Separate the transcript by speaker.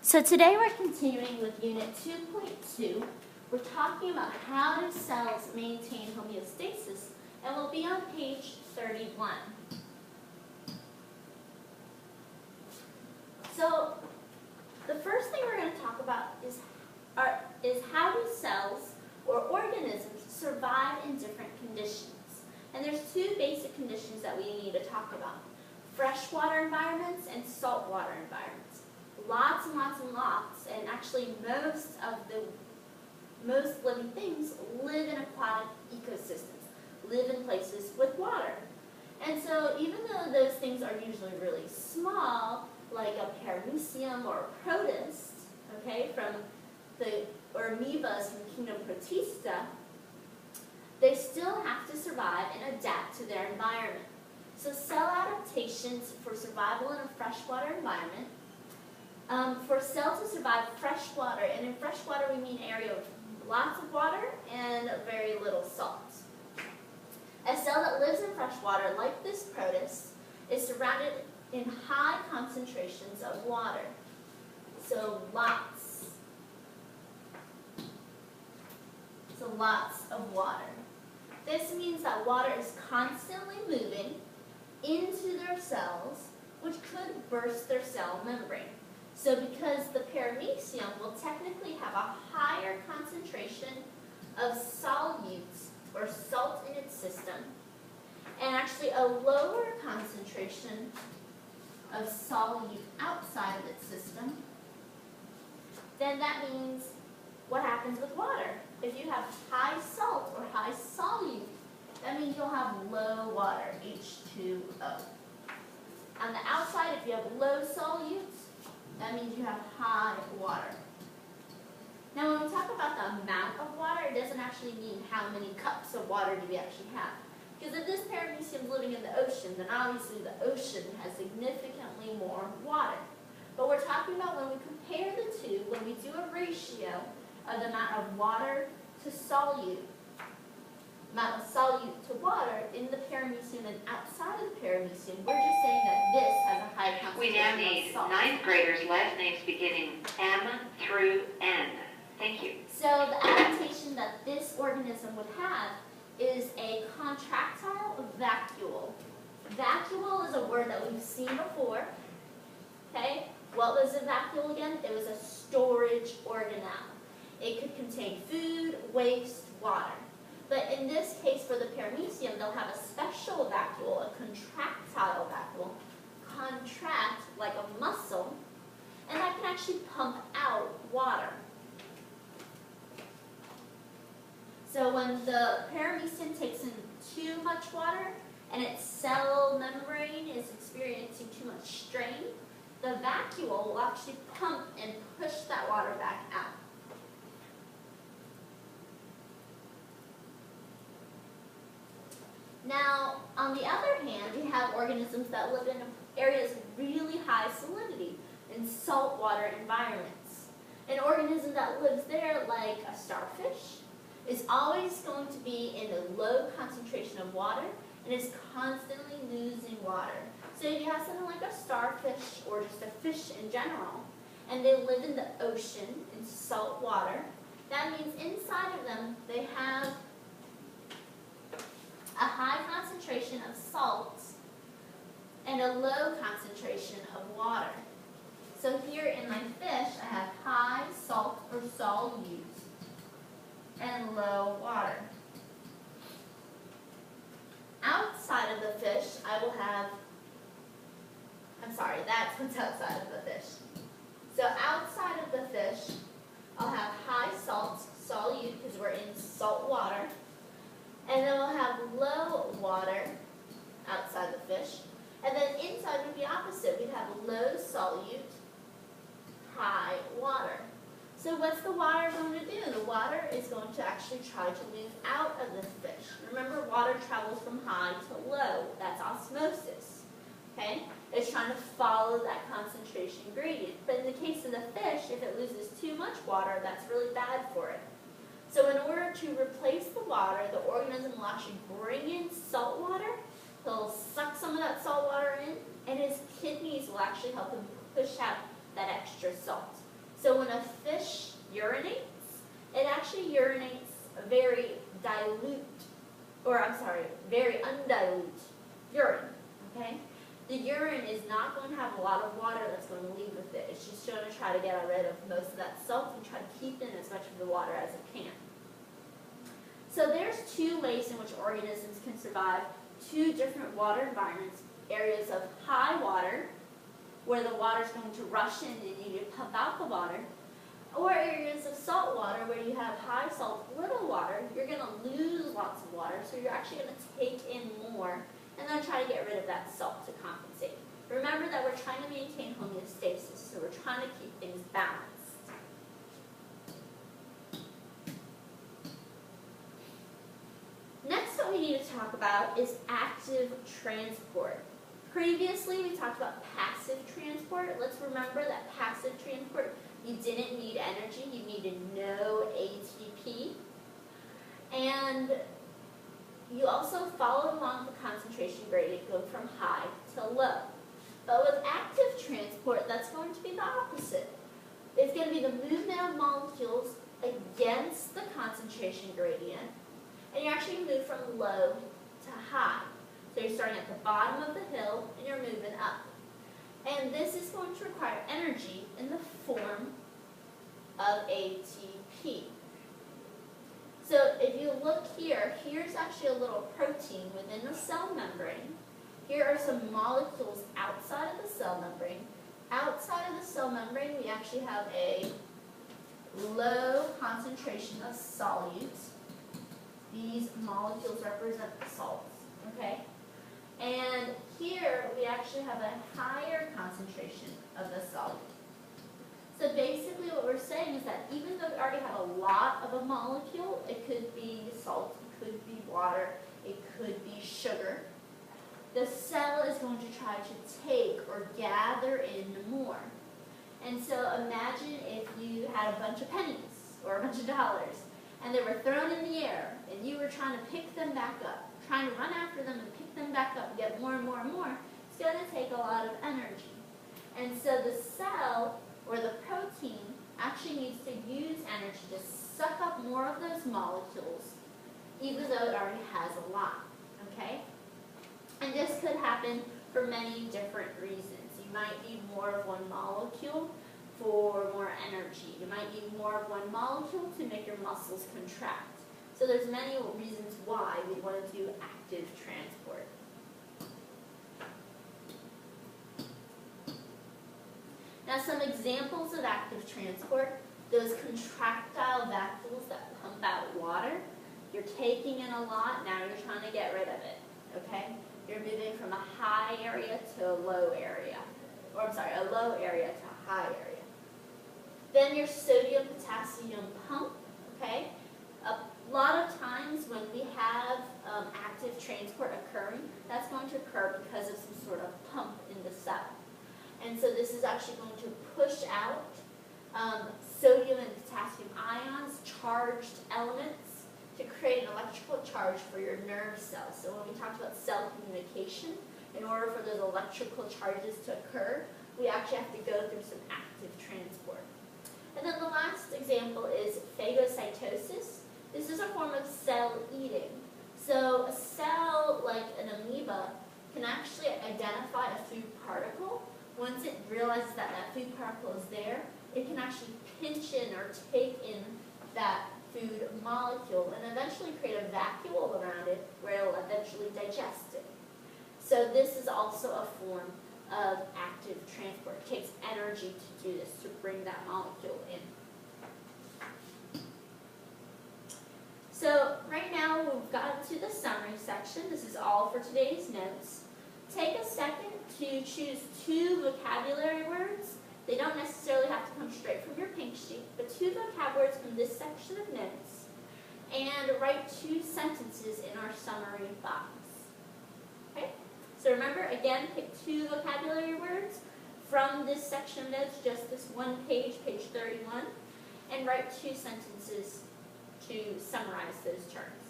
Speaker 1: So today we're continuing with Unit 2.2. We're talking about how do cells maintain homeostasis, and we'll be on page 31. So the first thing we're going to talk about is how do cells or organisms survive in different conditions. And there's two basic conditions that we need to talk about: freshwater environments and saltwater environments. Lots and lots and lots, and actually most living things live in aquatic ecosystems, live in places with water. And so even though those things are usually really small, like a paramecium or a protist, okay, or amoebas from kingdom Protista, they still have to survive and adapt to their environment. So cell adaptations for survival in a freshwater environment. For a cell to survive freshwater, and in freshwater we mean area with lots of water and very little salt. A cell that lives in freshwater, like this protist, is surrounded in high concentrations of water. So lots of water. This means that water is constantly moving into their cells, which could burst their cell membrane. So because the paramecium will technically have a higher concentration of solutes or salt in its system, and actually a lower concentration of solute outside of its system, then that means what happens with water? If you have high salt or high solute, that means you'll have low water, H2O. On the outside, if you have low solutes, that means you have high water. Now when we talk about the amount of water, it doesn't actually mean how many cups of water do we actually have. Because if this paramecium is living in the ocean, then obviously the ocean has significantly more water. But we're talking about when we compare the two, when we do a ratio of the amount of water to solute, amount of solute to water in the paramecium and outside of the paramecium, we're just saying that this has a high concentration of salt.
Speaker 2: We now need 9th graders' last names beginning M through N. Thank you.
Speaker 1: So the adaptation that this organism would have is a contractile vacuole. Vacuole is a word that we've seen before. Okay? What was a vacuole again? It was a storage organelle. It could contain food, waste, water. But in this case, for the paramecium, they'll have a special vacuole, a contractile vacuole, contract like a muscle, and that can actually pump out water. So when the paramecium takes in too much water and its cell membrane is experiencing too much strain, the vacuole will actually pump and push that water back out. Now, on the other hand, we have organisms that live in areas of really high salinity, in saltwater environments. An organism that lives there, like a starfish, is always going to be in a low concentration of water and is constantly losing water. So if you have something like a starfish or just a fish in general, and they live in the ocean, in salt water, that means inside of them they have a high concentration of salts and a low concentration of water. So here in my fish, I have high salt or solute and low water. Outside of the fish, I will have, that's what's outside of the fish. So outside of the fish, I'll have high salt, solute, because we're in salt water. And then we'll have low water outside the fish. And then inside would be opposite. We'd have low solute, high water. So what's the water going to do? The water is going to actually try to move out of the fish. Remember, water travels from high to low. That's osmosis. Okay? It's trying to follow that concentration gradient. But in the case of the fish, if it loses too much water, that's really bad for it. So in order to replace the water, the organism will actually bring in salt water. He'll suck some of that salt water in, and his kidneys will actually help him push out that extra salt. So when a fish urinates, it actually urinates very undiluted urine, okay? The urine is not going to have a lot of water that's going to leave with it. It's just going to try to get rid of most of that salt and try to keep in as much of the water as it can. So there's two ways in which organisms can survive two different water environments: areas of high water, where the water is going to rush in and you need to pump out the water, or areas of salt water where you have high salt, little water. You're going to lose lots of water, so you're actually going to take in more and then try to get rid of that salt to compensate. Remember that we're trying to maintain homeostasis, so we're trying to keep things balanced. Next, what we need to talk about is active transport. Previously, we talked about passive transport. Let's remember that passive transport, you didn't need energy, you needed no ATP. And you also followed along the concentration gradient going from high to low. But with active transport, that's going to be the opposite. It's going to be the movement of molecules against the concentration gradient, and you actually move from low to high. So you're starting at the bottom of the hill and you're moving up. And this is going to require energy in the form of ATP. So if you look here, here's actually a little protein within the cell membrane. Here are some molecules outside of the cell membrane. Outside of the cell membrane, we actually have a low concentration of solutes. These molecules represent the salts, okay? And here, we actually have a higher concentration of the solute. So basically what we're saying is that even though we already have a lot of a molecule, it could be salt, it could be water, it could be sugar, the cell is going to try to take or gather in more. And so imagine if you had a bunch of pennies or a bunch of dollars and they were thrown in the air and you were trying to pick them back up, trying to run after them and pick them back up and get more and more and more. It's going to take a lot of energy. And so the cell or the protein actually needs to use energy to suck up more of those molecules, even though it already has a lot, okay? And this could happen for many different reasons. You might need more of one molecule for more energy. You might need more of one molecule to make your muscles contract. So there's many reasons why we want to do active transport. Now some examples of active transport, those contractile vacuoles that pump out water. You're taking in a lot, now you're trying to get rid of it, okay? You're moving from a high area to a low area. Or I'm sorry, a low area to a high area. Then your sodium-potassium pump, okay? A lot of times when we have active transport occurring, that's going to occur because of some sort of pump in the cell. And so this is actually going to push out sodium and potassium ions, charged elements, to create an electrical charge for your nerve cells. So when we talked about cell communication, in order for those electrical charges to occur, we actually have to go through some active transport. And then the last example is phagocytosis. This is a form of cell eating. So a cell, like an amoeba, can actually identify a food particle. Once it realizes that that food particle is there, it can actually pinch in or take in that food molecule and eventually create a vacuole around it where it will eventually digest it. So this is also a form of active transport. It takes energy to do this, to bring that molecule in. So right now we've gotten to the summary section. This is all for today's notes. Take a second to choose 2 vocabulary words. They don't necessarily have to come straight from your pink sheet, but 2 vocab words from this section of notes. And write 2 sentences in our summary box. Okay? So remember, again, pick 2 vocabulary words from this section of notes, just this one page, page 31, and write 2 sentences to summarize those terms.